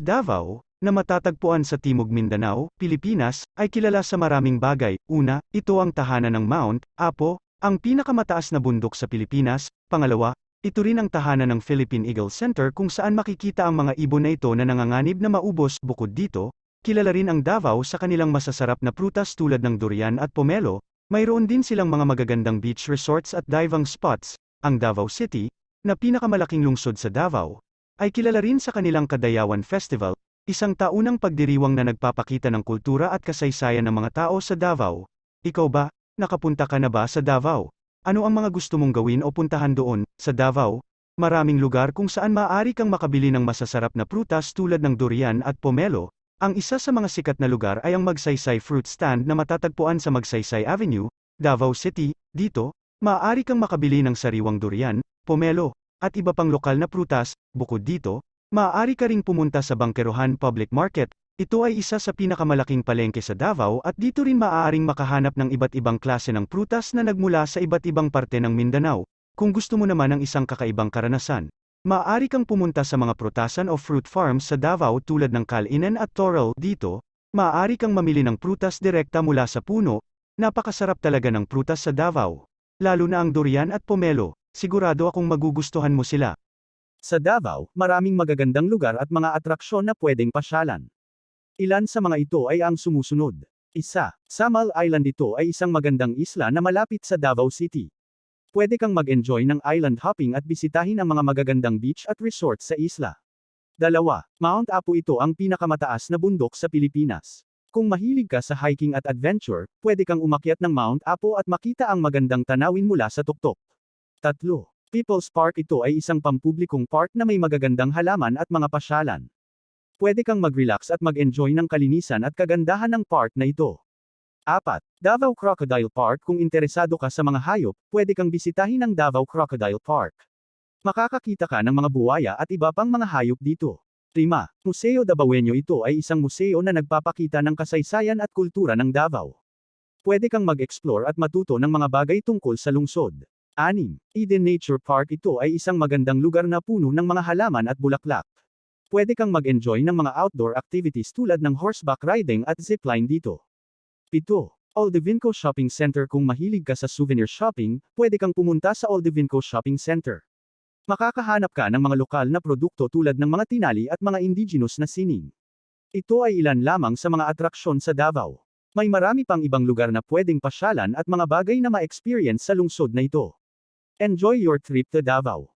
Davao, na matatagpuan sa Timog Mindanao, Pilipinas, ay kilala sa maraming bagay. Una, ito ang tahanan ng Mount Apo, ang pinakamataas na bundok sa Pilipinas. Pangalawa, ito rin ang tahanan ng Philippine Eagle Center kung saan makikita ang mga ibon na ito na nanganganib na maubos. Bukod dito, kilala rin ang Davao sa kanilang masasarap na prutas tulad ng durian at pomelo. Mayroon din silang mga magagandang beach resorts at diving spots. Ang Davao City, na pinakamalaking lungsod sa Davao, ay kilala rin sa kanilang Kadayawan Festival, isang taunang pagdiriwang na nagpapakita ng kultura at kasaysayan ng mga tao sa Davao. Ikaw ba, nakapunta ka na ba sa Davao? Ano ang mga gusto mong gawin o puntahan doon? Sa Davao, maraming lugar kung saan maaari kang makabili ng masasarap na prutas tulad ng durian at pomelo. Ang isa sa mga sikat na lugar ay ang Magsaysay Fruit Stand na matatagpuan sa Magsaysay Avenue, Davao City. Dito, maaari kang makabili ng sariwang durian, pomelo, at iba pang lokal na prutas. Bukod dito, maaari ka ring pumunta sa Bangkerohan Public Market. Ito ay isa sa pinakamalaking palengke sa Davao at dito rin maaaring makahanap ng iba't ibang klase ng prutas na nagmula sa iba't ibang parte ng Mindanao. Kung gusto mo naman ng isang kakaibang karanasan, maaari kang pumunta sa mga prutasan o fruit farms sa Davao tulad ng Calinen at Toril. Dito, maaari kang mamili ng prutas direkta mula sa puno. Napakasarap talaga ng prutas sa Davao. Lalo na ang durian at pomelo, sigurado akong magugustuhan mo sila. Sa Davao, maraming magagandang lugar at mga atraksyon na pwedeng pasyalan. Ilan sa mga ito ay ang sumusunod. Isa, Samal Island. Ito ay isang magandang isla na malapit sa Davao City. Pwede kang mag-enjoy ng island hopping at bisitahin ang mga magagandang beach at resort sa isla. Dalawa, Mount Apo. Ito ang pinakamataas na bundok sa Pilipinas. Kung mahilig ka sa hiking at adventure, pwede kang umakyat ng Mount Apo at makita ang magandang tanawin mula sa tuktok. Tatlo, People's Park. Ito ay isang pampublikong park na may magagandang halaman at mga pasyalan. Pwede kang mag-relax at mag-enjoy ng kalinisan at kagandahan ng park na ito. Apat, Davao Crocodile Park. Kung interesado ka sa mga hayop, pwede kang bisitahin ang Davao Crocodile Park. Makakakita ka ng mga buwaya at iba pang mga hayop dito. 5, Museo Davaoenyo. Ito ay isang museo na nagpapakita ng kasaysayan at kultura ng Davao. Pwede kang mag-explore at matuto ng mga bagay tungkol sa lungsod. 6, Eden Nature Park. Ito ay isang magandang lugar na puno ng mga halaman at bulaklak. Pwede kang mag-enjoy ng mga outdoor activities tulad ng horseback riding at zipline dito. 7, Oldevinco Shopping Center. Kung mahilig ka sa souvenir shopping, pwede kang pumunta sa Oldevinco Shopping Center. Makakahanap ka ng mga lokal na produkto tulad ng mga tinali at mga indigenous na sining. Ito ay ilan lamang sa mga atraksyon sa Davao. May marami pang ibang lugar na pwedeng pasyalan at mga bagay na ma-experience sa lungsod na ito. Enjoy your trip to Davao.